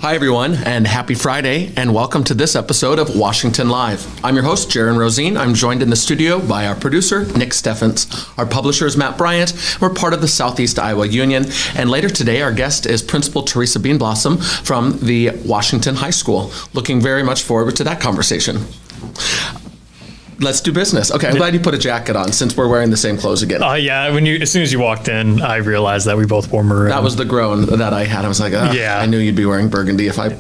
Hi, everyone, and happy Friday, and welcome to this episode of Washington Live. I'm your host, Jaron Rosien. I'm joined in the studio by our producer, Nick Steffens. Our publisher is Matt Bryant. We're part of the Southeast Iowa Union, and later today, our guest is Principal Teresa Beenblossom from the Washington High School. Looking very much forward to that conversation. Let's do business. Okay, I'm glad you put a jacket on since we're wearing the same clothes again. Yeah, as soon as you walked in, I realized that we both wore maroon. That was the groan that I had. I was like, yeah. I knew you'd be wearing burgundy if I...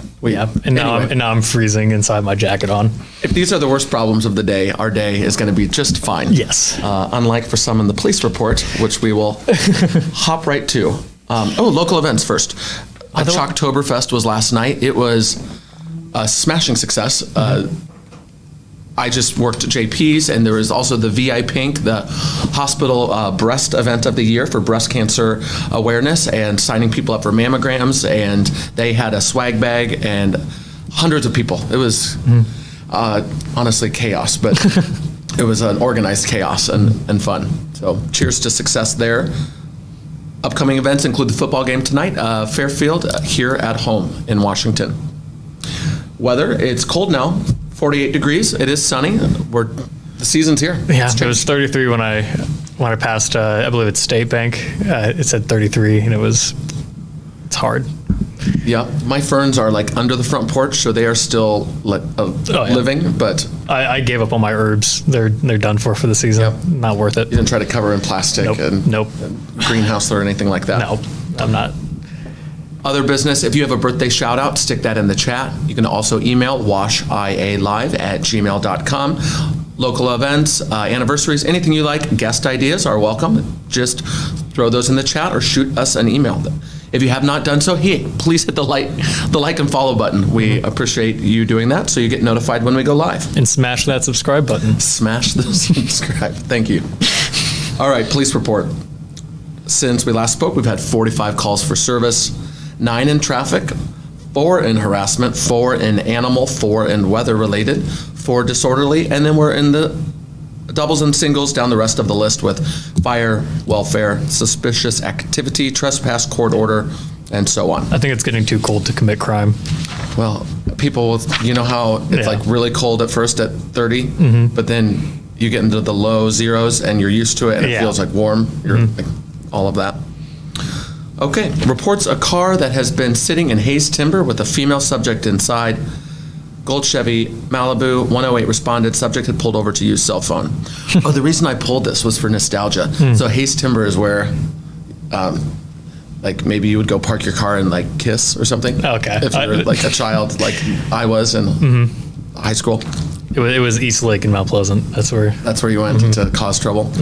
Now I'm freezing inside my jacket on. If these are the worst problems of the day, our day is going to be just fine. Yes. Unlike for some in the police report, which we will hop right to. Local events first. Chalktoberfest was last night. It was a smashing success. I just worked at JP's, and there was also the VI Pink, the hospital breast event of the year for breast cancer awareness and signing people up for mammograms. And they had a swag bag and hundreds of people. It was honestly chaos, but it was an organized chaos and fun. So cheers to success there. Upcoming events include the football game tonight, Fairfield here at home in Washington. Weather, it's cold now. 48 degrees. It is sunny. The season's here. Yeah, it was 33 when I passed. I believe it's State Bank. It said 33, and it's hard. Yeah, my ferns are like under the front porch, so they are still living. But I gave up on my herbs. They're done for the season. Yep. Not worth it. You didn't try to cover in plastic and greenhouse or anything like that. No, I'm not. Other business, if you have a birthday shout out, stick that in the chat. You can also email washialive@gmail.com. Local events, anniversaries, anything you like, guest ideas are welcome. Just throw those in the chat or shoot us an email. If you have not done so, please hit the like and follow button. We appreciate you doing that so you get notified when we go live. And smash that subscribe button. Smash the subscribe. Thank you. All right, police report. Since we last spoke, we've had 45 calls for service. 9 in traffic, 4 in harassment, 4 in animal, 4 in weather-related, 4 disorderly, and then we're in the doubles and singles down the rest of the list with fire, welfare, suspicious activity, trespass, court order, and so on. I think it's getting too cold to commit crime. Well, people, you know how it's like really cold at first at 30, but then you get into the low zeros and you're used to it and it feels like warm. You're like all of that. Okay, reports a car that has been sitting in Hayes Timber with a female subject inside. Gold Chevy, Malibu, 108 responded. Subject had pulled over to use cell phone. The reason I pulled this was for nostalgia. So Hayes Timber is where, like maybe you would go park your car and like kiss or something. Okay. If you're like a child, like I was in high school. It was East Lake in Mount Pleasant. That's where you went to cause trouble.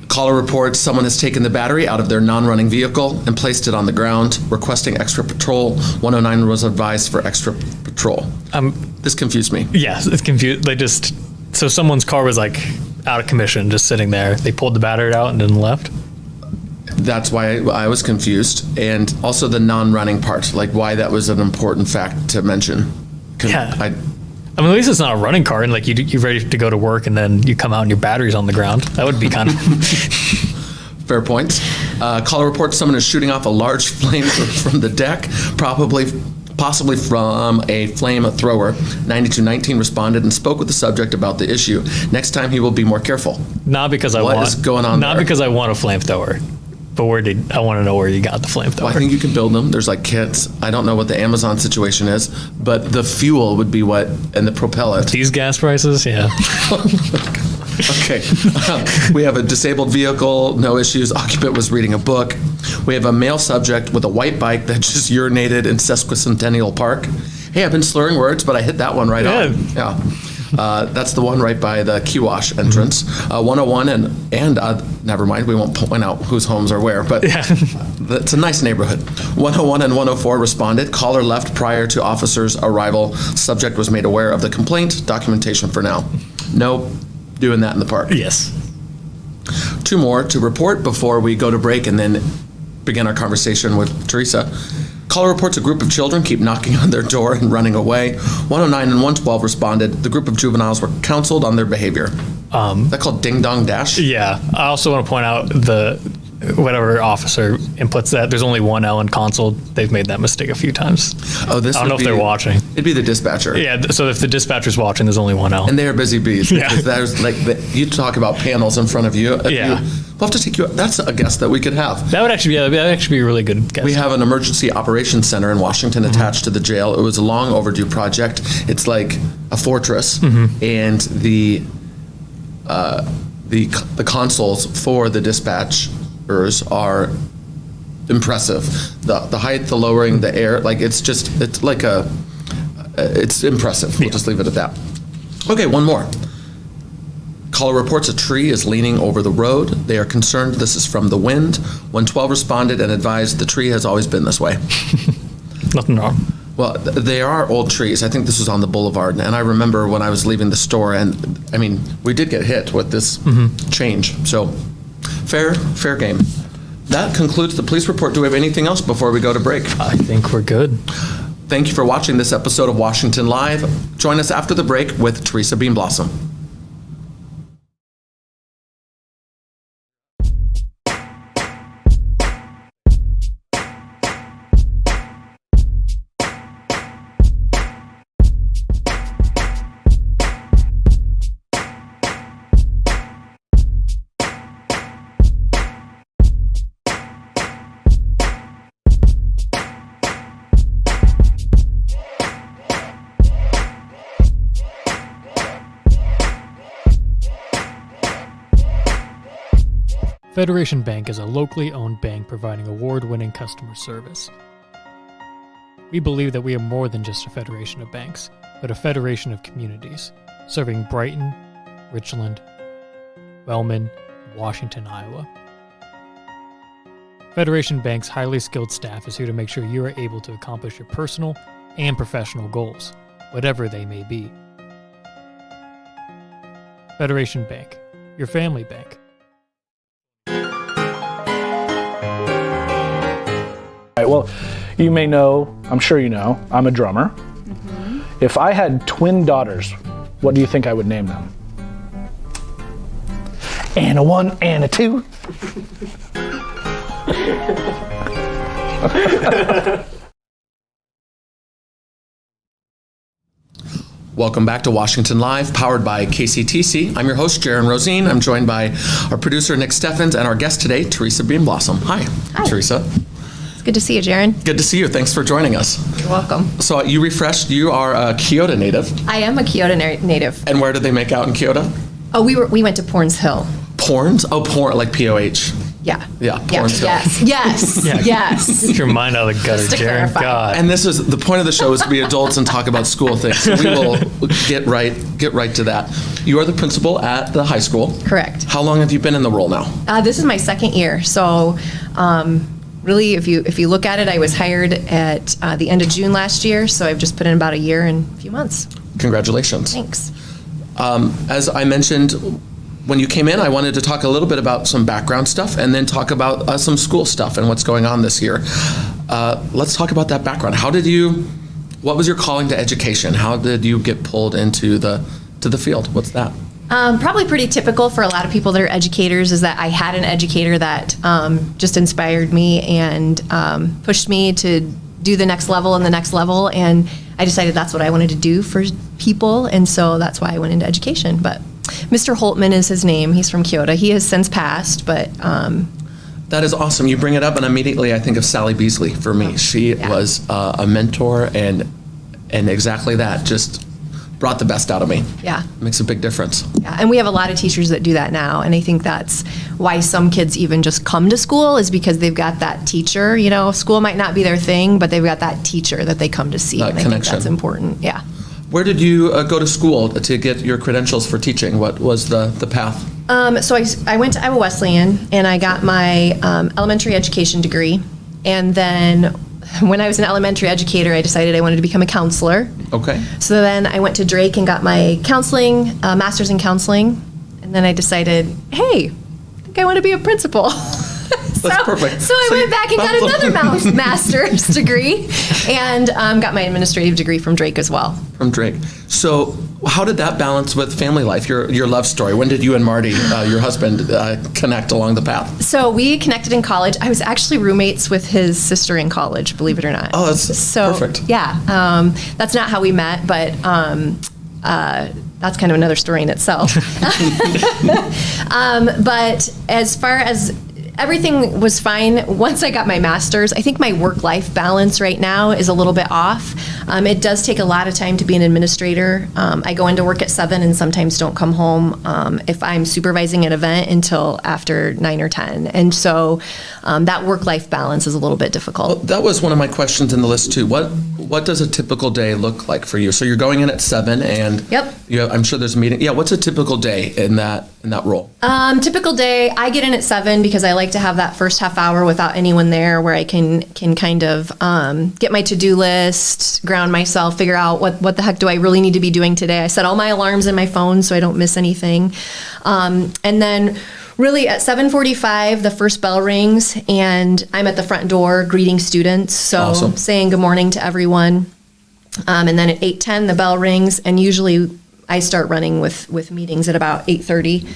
Caller reports someone has taken the battery out of their non-running vehicle and placed it on the ground, requesting extra patrol. 109 was advised for extra patrol. This confused me. Yeah, it's confused. So someone's car was like out of commission, just sitting there. They pulled the battery out and then left. That's why I was confused. And also the non-running part, like why that was an important fact to mention. At least it's not a running car, and like you're ready to go to work, and then you come out and your battery's on the ground. That would be kind of fair point. Caller reports someone is shooting off a large flame from the deck, possibly from a flamethrower. 9219 responded and spoke with the subject about the issue. Next time he will be more careful. Not because What is going on Not there? because I want a flamethrower. But I want to know where you got the flamethrower. Well, I think you can build them. There's like kits. I don't know what the Amazon situation is, but the fuel would be and the propellant. These gas prices, yeah. Okay. We have a disabled vehicle, no issues. Occupant was reading a book. We have a male subject with a white bike that just urinated in Sesquicentennial Park. Hey, I've been slurring words, but I hit that one right on. Yeah. That's the one right by the Kiwash entrance. 101 and never mind, we won't point out whose homes are where, but it's a nice neighborhood. 101 and 104 responded. Caller left prior to officers' arrival. Subject was made aware of the complaint. Documentation for now. No doing that in the park. Yes. 2 more to report before we go to break and then begin our conversation with Teresa. Caller reports a group of children keep knocking on their door and running away. 109 and 112 responded. The group of juveniles were counseled on their behavior. That called Ding Dong Dash? Yeah. I also want to point out whatever officer inputs that, there's only one L in console. They've made that mistake a few times. Oh, this I don't know if they're watching. It'd be the dispatcher. Yeah, so if the dispatcher's watching, there's only one L. And they are busy bees. Yeah. Because there's like, you talk about panels in front of you. Yeah. We'll have to take you, that's a guest that we could have. That would actually be a really good guess. We have an emergency operations center in Washington attached to the jail. It was a long overdue project. It's like a fortress, and the consoles for the dispatchers are impressive. The height, the lowering, the air, like it's impressive. We'll just leave it at that. Okay, one more. Caller reports a tree is leaning over the road. They are concerned this is from the wind. 112 responded and advised the tree has always been this way. Nothing wrong. Well, they are old trees. I think this was on the boulevard. And I remember when I was leaving the store, and I mean, we did get hit with this change. So fair game. That concludes the police report. Do we have anything else before we go to break? I think we're good. Thank you for watching this episode of Washington Live. Join us after the break with Teresa Beenblossom. Federation Bank is a locally owned bank providing award-winning customer service. We believe that we are more than just a federation of banks, but a federation of communities, serving Brighton, Richland, Wellman, and Washington, Iowa. Federation Bank's highly skilled staff is here to make sure you are able to accomplish your personal and professional goals, whatever they may be. Federation Bank, your family bank. Well, you may know, I'm sure you know, I'm a drummer. If I had twin daughters, what do you think I would name them? And a 1 and a 2. Welcome back to Washington Live, powered by KCTC. I'm your host, Jaron Rosien. I'm joined by our producer, Nick Steffens, and our guest today, Teresa Beenblossom. Hi, Teresa. It's good to see you, Jaron. Good to see you. Thanks for joining us. You're welcome. So you refreshed, you are a Kyoto native. I am a Kyoto native. And where did they make out in Kyoto? Oh, we went to Porns Hill. Porns? Oh, porn, like P-O-H. Yeah. Yeah, Porns Hill. Yes. Yes. Get your mind out of the gutter, Just to Jaron. clarify. God. And this is, the point of the show is to be adults and talk about school things. So we will get right to that. You are the principal at the high school. Correct. How long have you been in the role now? This is my second year. So really, if you look at it, I was hired at the end of June last year. So I've just put in about a year and a few months. Congratulations. Thanks. As I mentioned, when you came in, I wanted to talk a little bit about some background stuff and then talk about some school stuff and what's going on this year. Let's talk about that background. What was your calling to education? How did you get pulled into the field? What's that? Probably pretty typical for a lot of people that are educators is that I had an educator that just inspired me and pushed me to do the next level and the next level. And I decided that's what I wanted to do for people. And so that's why I went into education. But Mr. Holtman is his name. He's from Kyoto. He has since passed, but... That is awesome. You bring it up, and immediately I think of Sally Beasley for me. She was a mentor, and exactly that, just brought the best out of me. Yeah. Makes a big difference. Yeah, and we have a lot of teachers that do that now, and I think that's why some kids even just come to school is because they've got that teacher. You know, school might not be their thing, but they've got that teacher that they come to see, That and I connection. think that's important. Yeah. Where did you go to school to get your credentials for teaching? What was the path? So I went to Iowa Wesleyan, and I got my elementary education degree, and then when I was an elementary educator, I decided I wanted to become a counselor. Okay. So then I went to Drake and got my counseling, master's in counseling, and then I decided, hey, I think I want to be a principal. That's perfect. So I went back and got another master's degree and got my administrative degree from Drake as well. From Drake. So how did that balance with family life, your love story? When did you and Marty, your husband, connect along the path? So we connected in college. I was actually roommates with his sister in college, believe it or not. Oh, that's perfect. Yeah. That's not how we met, but that's kind of another story in itself. But as far as everything was fine. Once I got my master's, I think my work-life balance right now is a little bit off. It does take a lot of time to be an administrator. I go into work at 7 and sometimes don't come home if I'm supervising an event until after 9 or 10. And so that work-life balance is a little bit difficult. Well, that was one of my questions in the list too. What does a typical day look like for you? So you're going in at 7 and Yep. I'm sure there's a meeting. Yeah, what's a typical day in that role? Typical day, I get in at 7 because I like to have that first half hour without anyone there where I can kind of get my to-do list, ground myself, figure out what the heck do I really need to be doing today. I set all my alarms in my phone so I don't miss anything. And then really at 7:45, the first bell rings and I'm at the front door greeting students. So Awesome. Saying good morning to everyone. And then at 8:10, the bell rings and usually I start running with meetings at about 8:30.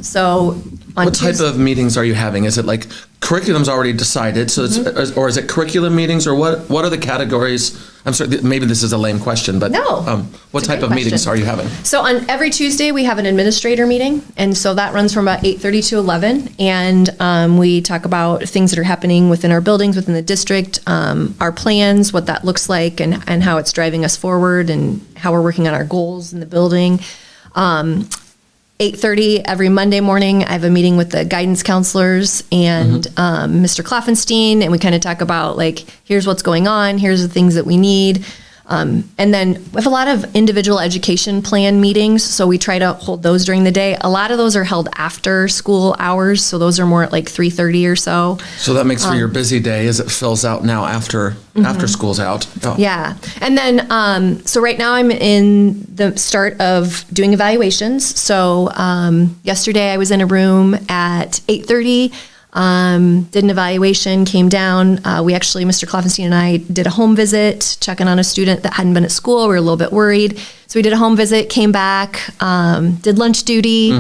So on What type of meetings are you having? Is it like curriculum's already decided, so it's, or is it curriculum meetings, or what are the categories? I'm sorry, maybe this is a lame question, but No, what it's a type great of meetings question. are you having? So on every Tuesday, we have an administrator meeting, and so that runs from about 8:30 to 11, and we talk about things that are happening within our buildings, within the district, our plans, what that looks like, and how it's driving us forward, and how we're working on our goals in the building. 8:30 every Monday morning, I have a meeting with the guidance counselors and Mr. Kloffenstein, and we kind of talk about like, here's what's going on, here's the things that we need. And then we have a lot of individual education plan meetings, so we try to hold those during the day. A lot of those are held after school hours, so those are more at like 3:30 or so. So that makes for your busy day as it fills out now after school's out. Oh. Yeah. And then, so right now I'm in the start of doing evaluations. So yesterday I was in a room at 8:30, did an evaluation, came down. We actually, Mr. Kloffenstein and I did a home visit, checking on a student that hadn't been at school. We were a little bit worried. So we did a home visit, came back, did lunch duty,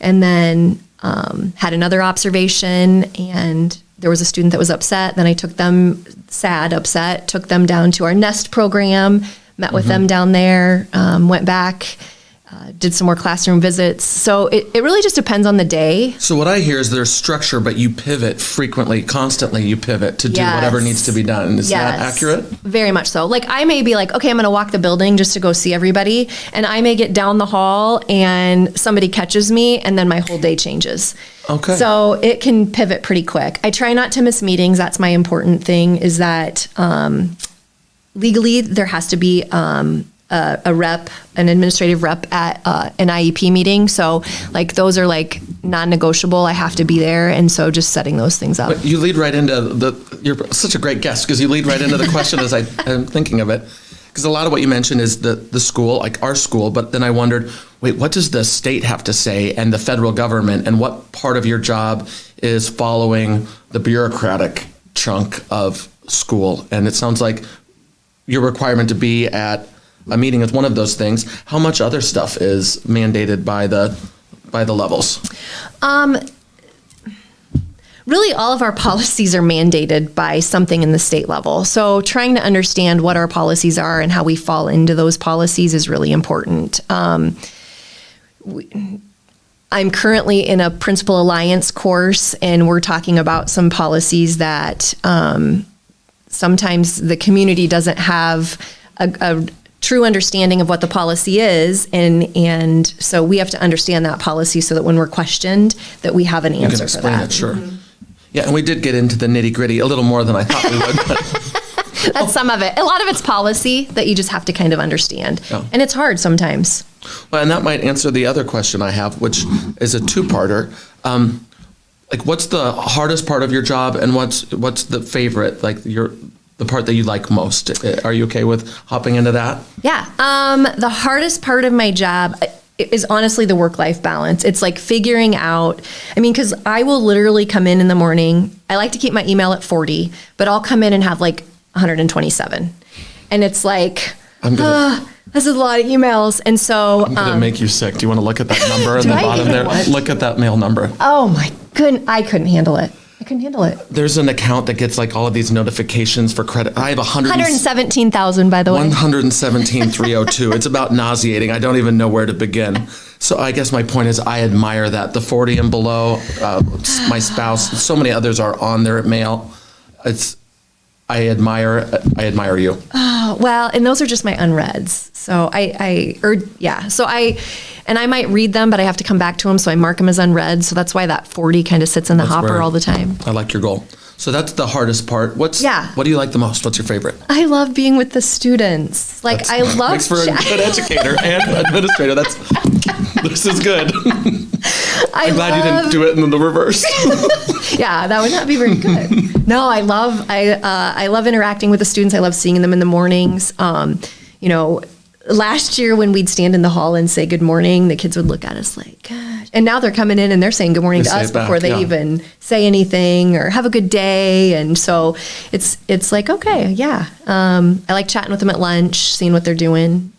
and then had another observation, and there was a student that was upset. Then I took them, upset, took them down to our NEST program, met with them down there, went back, did some more classroom visits. So it really just depends on the day. So what I hear is there's structure, but you pivot frequently, constantly you pivot to do Yes. whatever needs to be done. Is that accurate? Very much so. Like I may be like, okay, I'm going to walk the building just to go see everybody. And I may get down the hall and somebody catches me and then my whole day changes. Okay. So it can pivot pretty quick. I try not to miss meetings. That's my important thing, is that legally there has to be a rep, an administrative rep at an IEP meeting. So like those are like non-negotiable. I have to be there. And so just setting those things up. But you lead right into you're such a great guest because you lead right into the question as I'm thinking of it. Because a lot of what you mentioned is the school, like our school, but then I wondered, wait, what does the state have to say and the federal government, and what part of your job is following the bureaucratic chunk of school? And it sounds like your requirement to be at a meeting is one of those things. How much other stuff is mandated by the levels? Really, all of our policies are mandated by something in the state level. So trying to understand what our policies are and how we fall into those policies is really important. I'm currently in a Principal Alliance course, and we're talking about some policies that sometimes the community doesn't have a true understanding of what the policy is, and so we have to understand that policy so that when we're questioned, that we have an answer You can for explain that. it, sure. Yeah, and we did get into the nitty-gritty a little more than I thought we would. But That's some of it. A lot of it's policy that you just have to kind of understand. Yeah. And it's hard sometimes. Well, and that might answer the other question I have, which is a two-parter. Like, what's the hardest part of your job, and what's the favorite, like the part that you like most? Are you okay with hopping into that? Yeah. The hardest part of my job, is honestly the work-life balance. It's like figuring out, because I will literally come in the morning. I like to keep my email at 40, but I'll come in and have like 127. And it's like, this is a lot of emails. And so I'm going to make you sick. Do you want to look at that number in the bottom there? What? Look at that mail number. Oh my goodness. I couldn't handle it. There's an account that gets like all of these notifications for credit. I have 117,000, by the way. 117,302. It's about nauseating. I don't even know where to begin. So I guess my point is I admire that. The 40 and below, my spouse, so many others are on their mail. I admire you. Oh, well, and those are just my unreads. So I might read them, but I have to come back to them. So I mark them as unread. So that's why that 40 kind of sits in the hopper all the time. I like your goal. So that's the hardest part. What do you like the most? What's your favorite? I love being with the students. I love Thanks for a good educator and administrator. This is good. I'm glad you didn't do it in the reverse. Yeah, that would not be very good. No, I love interacting with the students. I love seeing them in the mornings. Last year when we'd stand in the hall and say good morning, the kids would look at us like, gosh. And now they're coming in and they're saying good morning to us before they even say anything or have a good day. And so it's like, okay, yeah. I like chatting with them at lunch, seeing what they're doing.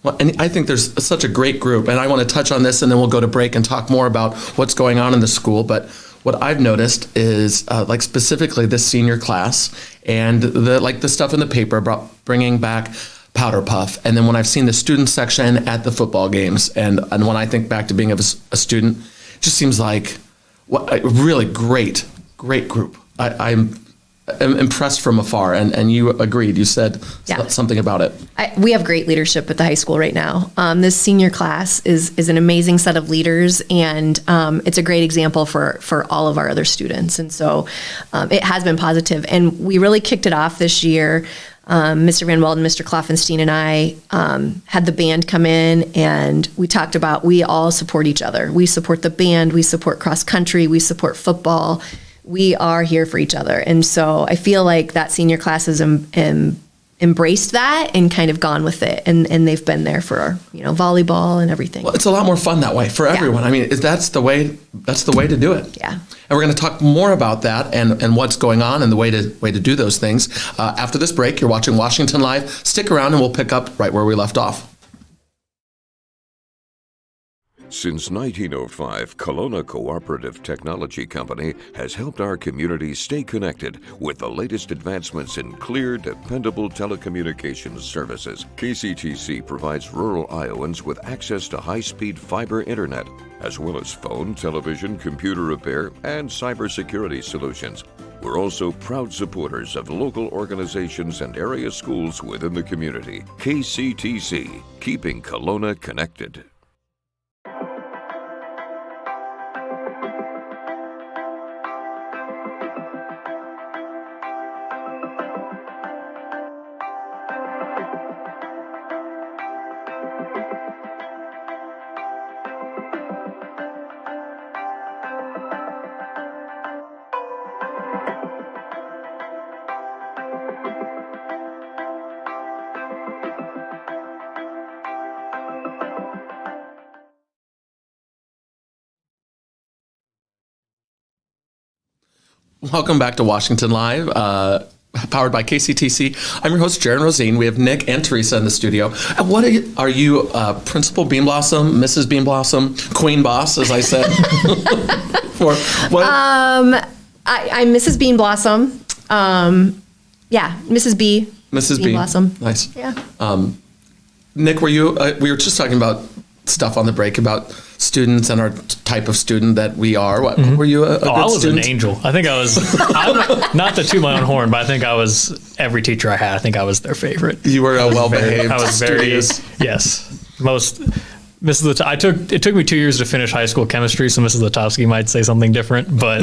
Well, and I think there's such a great group, and I want to touch on this, and then we'll go to break and talk more about what's going on in the school. But what I've noticed is, specifically this senior class, and the stuff in the paper about bringing back Powder Puff, and then when I've seen the student section at the football games, and when I think back to being a student, it just seems like a really great group. I'm impressed from afar, and you agreed. You said something about it. We have great leadership at the high school right now. This senior class is an amazing set of leaders, and it's a great example for all of our other students. And so it has been positive, and we really kicked it off this year. Mr. Van Welden, Mr. Kloffenstein, and I had the band come in, and we talked about we all support each other. We support the band, we support cross country, we support football. We are here for each other. And so I feel like that senior class has embraced that and kind of gone with it. And they've been there for, volleyball and everything. Well, it's a lot more fun that way for everyone. That's the way to do it. Yeah. And we're going to talk more about that and what's going on and the way to do those things. After this break, you're watching Washington Live. Stick around and we'll pick up right where we left off. Since 1905, Kelowna Cooperative Technology Company has helped our community stay connected with the latest advancements in clear, dependable telecommunications services. KCTC provides rural Iowans with access to high-speed fiber internet, as well as phone, television, computer repair, and cybersecurity solutions. We're also proud supporters of local organizations and area schools within the community. KCTC, keeping Kelowna connected. Welcome back to Washington Live, powered by KCTC. I'm your host, Jaron Rosien. We have Nick and Teresa in the studio. What are you, Principal Beenblossom, Mrs. Beenblossom, Queen Boss, as I said? For what? I'm Mrs. Beenblossom. Mrs. B. Mrs. Beenblossom. Nice. Yeah. Nick, we were just talking about stuff on the break about students and our type of student that we are. What were you a good I was student? an angel. I think I was not to toot my own horn, but I think I was every teacher I had. I think I was their favorite. You were a well-behaved, I was studious. It took me 2 years to finish high school chemistry, so Mrs. Latowski might say something different, but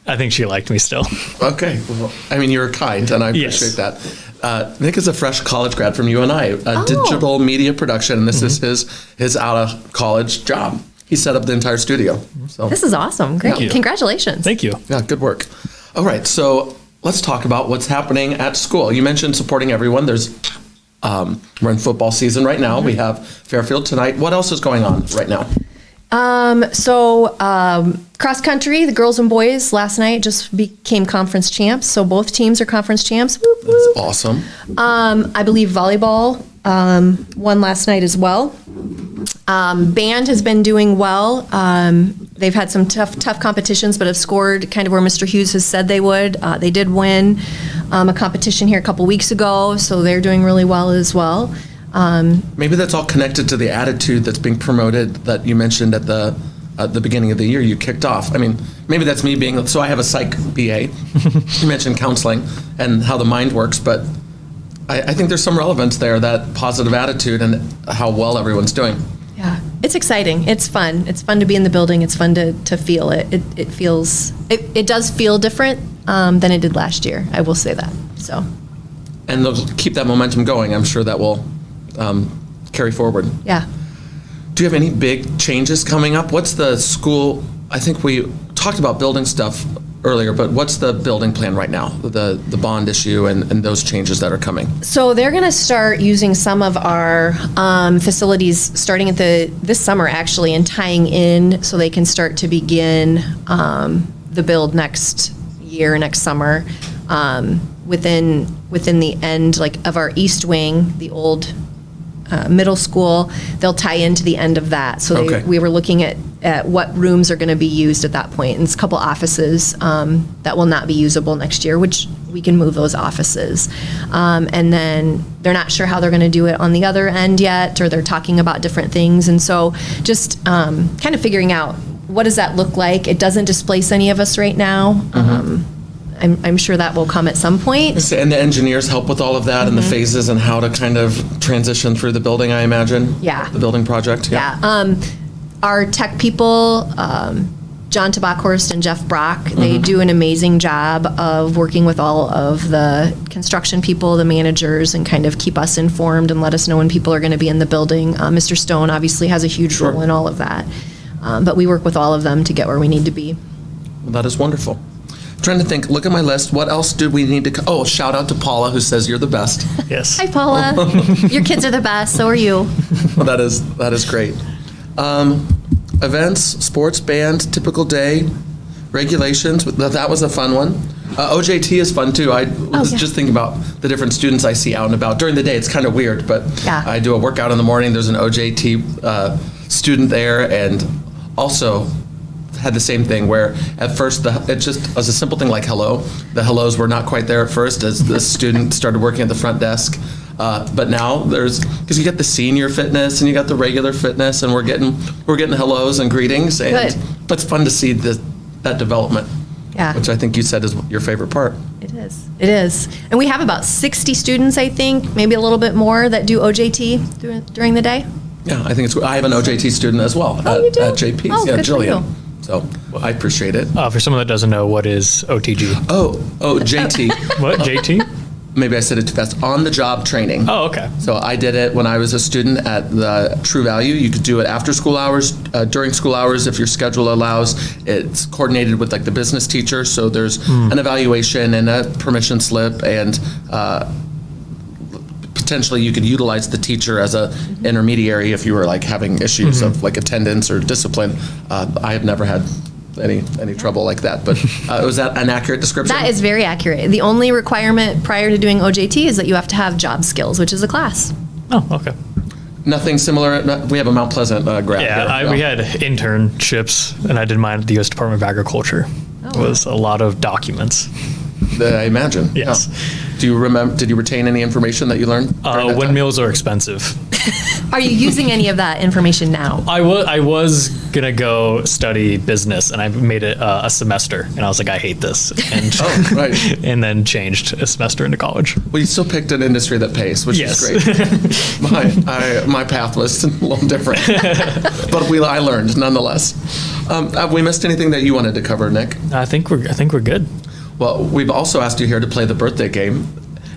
I think she liked me still. Okay. Well, you're kind, and I appreciate that. Nick is a fresh college grad from UNI, digital media production, and this is his out of college job. He set up the entire studio. So This is awesome. Great. Congratulations. Thank you. yeah, good work. All right, so let's talk about what's happening at school. You mentioned supporting everyone. There's We're in football season right now. We have Fairfield tonight. What else is going on right now? Cross country, the girls and boys last night just became conference champs. So both teams are conference champs. Whoop, whoop. That's awesome. I believe volleyball won last night as well. Band has been doing well. They've had some tough competitions, but have scored kind of where Mr. Hughes has said they would. They did win a competition here a couple weeks ago, so they're doing really well as well. Maybe that's all connected to the attitude that's being promoted that you mentioned at the beginning of the year you kicked off. I mean, maybe that's me being, so I have a psych BA. You mentioned counseling and how the mind works, but I think there's some relevance there, that positive attitude and how well everyone's doing. Yeah, it's exciting. It's fun. It's fun to be in the building. It's fun to feel it. It does feel different than it did last year. I will say that. So. And they'll keep that momentum going. I'm sure that will carry forward. Yeah. Do you have any big changes coming up? What's the school? I think we talked about building stuff earlier, but what's the building plan right now? The bond issue and those changes that are coming. So they're going to start using some of our facilities starting at this summer actually, and tying in so they can start to begin the build next summer. Within the end of our east wing, the old middle school, they'll tie into the end of that. So we were looking at what rooms are going to be used at that point. And it's a couple offices that will not be usable next year, which we can move those offices. And then they're not sure how they're going to do it on the other end yet, or they're talking about different things. And so just kind of figuring out, what does that look like? It doesn't displace any of us right now. I'm sure that will come at some point. And the engineers help with all of that and the phases and how to kind of transition through the building, I imagine. Yeah. The building project. Yeah. Our tech people, John Tabakhorst and Jeff Brock, they do an amazing job of working with all of the construction people, the managers, and kind of keep us informed and let us know when people are going to be in the building. Mr. Stone obviously has a huge role in all of that. But we work with all of them to get where we need to be. Well, that is wonderful. Trying to think, look at my list. What else do we need to shout out to Paula, who says you're the best. Yes. Hi, Paula. Your kids are the best. So are you. Well, that is great. Events, sports, band, typical day, regulations. That was a fun one. OJT is fun too. I was just thinking about the different students I see out and about. During the day, it's kind of weird, but I do a workout in the morning. There's an OJT student there, and also had the same thing where at first it just was a simple thing like hello. The hellos were not quite there at first as the student started working at the front desk. But now because you get the senior fitness and you got the regular fitness, and we're getting hellos and greetings, and it's fun to see that development. Yeah. Which I think you said is your favorite part. It is. And we have about 60 students, I think, maybe a little bit more, that do OJT during the day. Yeah, I think I have an OJT student as well you do? at JP's. Oh, good for Jillian. you. So I appreciate it. For someone that doesn't know, what is OTG? Oh, JT. What, JT? Maybe I said it too fast. On-the-job training. Oh, okay. So I did it when I was a student at the True Value. You could do it after school hours, during school hours if your schedule allows. It's coordinated with the business teacher, so there's an evaluation and a permission slip, and potentially you could utilize the teacher as a intermediary if you were having issues of attendance or discipline. I have never had any trouble like that, but was that an accurate description? That is very accurate. The only requirement prior to doing OJT is that you have to have job skills, which is a class. Oh, okay. Nothing similar. We have a Mount Pleasant grad. Yeah, we had internships, and I did mine at the U.S. Department of Agriculture. It was a lot of documents. I imagine. Yes. Yeah. Do you remember? Did you retain any information that you learned? Windmills are expensive. Are you using any of that information now? I was gonna go study business, and I made it a semester, and I was like, I hate this, and right. and then changed a semester into college. Well, you still picked an industry that pays, which is great. My path was a little different, but I learned nonetheless. Have we missed anything that you wanted to cover, Nick? I think we're good. Well, we've also asked you here to play the birthday game,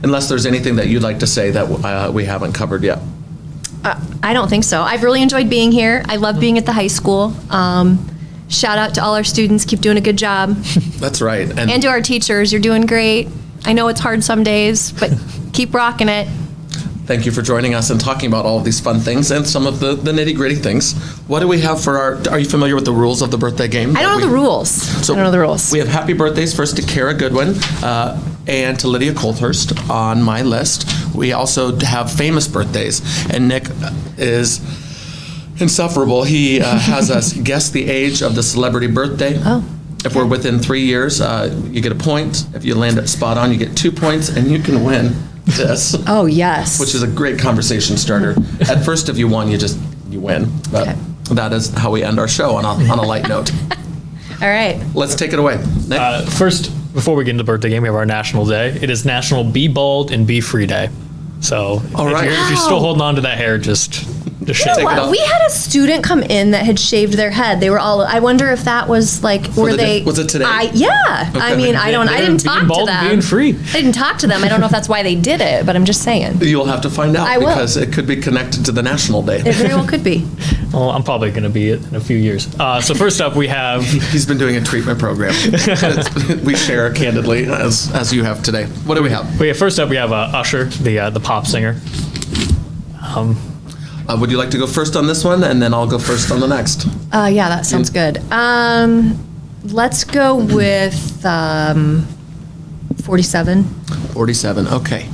unless there's anything that you'd like to say that we haven't covered yet. I don't think so. I've really enjoyed being here. I love being at the high school. Shout out to all our students. Keep doing a good job. That's right. And to our teachers. You're doing great. I know it's hard some days, but keep rocking it. Thank you for joining us and talking about all of these fun things and some of the nitty-gritty things. What do we have for are you familiar with the rules of the birthday game? I don't know the rules. So I don't know the rules. We have happy birthdays first to Kara Goodwin and to Lydia Colthurst on my list. We also have famous birthdays, and Nick is insufferable. He has us guess the age of the celebrity birthday. Oh. If we're within 3 years, you get a point. If you land it spot on, you get 2 points, and you can win this. Oh, yes. Which is a great conversation starter. At first, if you won, you win. But Okay. that is how we end our show on a light note. All right. Let's take it away. Nick? First, before we get into the birthday game, we have our national day. It is National Be Bald and Be Free Day. So All right. if you're still holding on to that hair, just shave Take it it off. off. We had a student come in that had shaved their head. They were all. I wonder if that was like. Were they? Was it today? Yeah. I mean, I don't. I They're didn't being talk to bald and them. being free. I didn't talk to them. I don't know if that's why they did it, but I'm just saying. You'll have to find out I will. because it could be connected to the National Day. It very well could be. Well, I'm probably going to be it in a few years. So first up, we have He's been doing a treatment program. We share candidly as you have today. What do we have? first up we have Usher, the pop singer. Would you like to go first on this one, and then I'll go first on the next? Yeah, that sounds good. Let's go with 47. 47. Okay.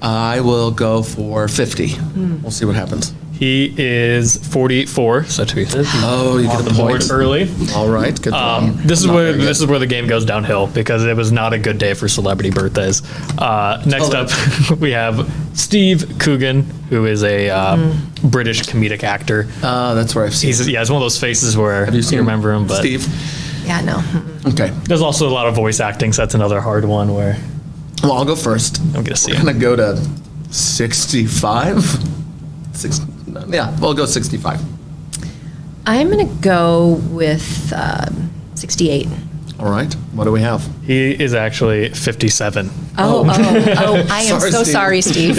I will go for 50. We'll see what happens. He is 44, so Teresa. Oh, you get on a the board point. early. All right. Good job. This is Not where very good. this is where the game goes downhill because it was not a good day for celebrity birthdays. Next up, we have Steve Coogan, who is a British comedic actor. That's where I've seen. He's one of those faces where Have you seen remember him, but Steve? Yeah, no. Okay. there's also a lot of voice acting, so that's another hard one where Well, I'll go first. I'm gonna see We're him. gonna go to 65. Yeah, we'll go 65. I'm going to go with 68. All right. What do we have? He is actually 57. Oh, I am Sorry, so Steve. sorry, Steve.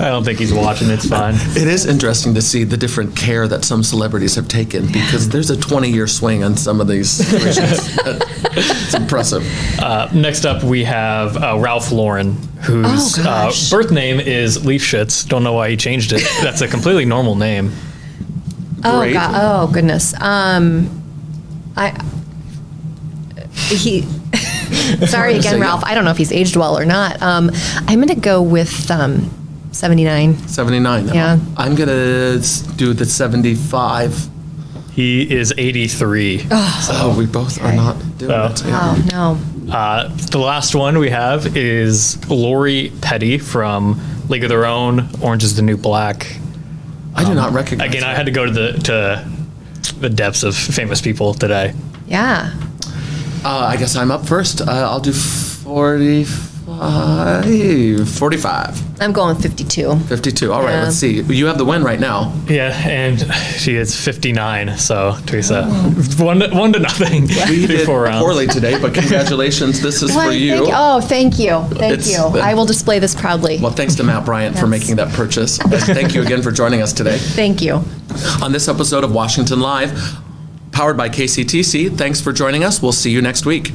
I don't think he's watching. It's fine. It is interesting to see the different care that some celebrities have taken because there's a 20-year swing on some of these situations. It's impressive. Next up, we have Ralph Lauren, whose Oh, gosh. birth name is Leaf Shits. Don't know why he changed it. That's a completely normal name. Oh, Great. God. Oh, goodness. Sorry to again, say, Ralph. yeah. I don't know if he's aged well or not. I'm going to go with 79. 79. Yeah. I'm going to do the 75. He is 83. Oh, we both are not doing Oh. it. Yeah. Oh, no. The last one we have is Lori Petty from League of Their Own, Orange is the New Black. I do not recognize Again, her. I had to go to the depths of famous people today. Yeah. I guess I'm up first. I'll do 45. I'm going 52. 52. All right, Yeah. let's see. You have the win right now. Yeah, and she is 59. So Teresa, one to nothing. We did before rounds. poorly today, but congratulations. This is for you. Thank you. Thank It's- you. I will display this proudly. Well, thanks to Matt Bryant for Yes. making that purchase. And thank you again for joining us today. Thank you. On this episode of Washington Live, powered by KCTC, thanks for joining us. We'll see you next week.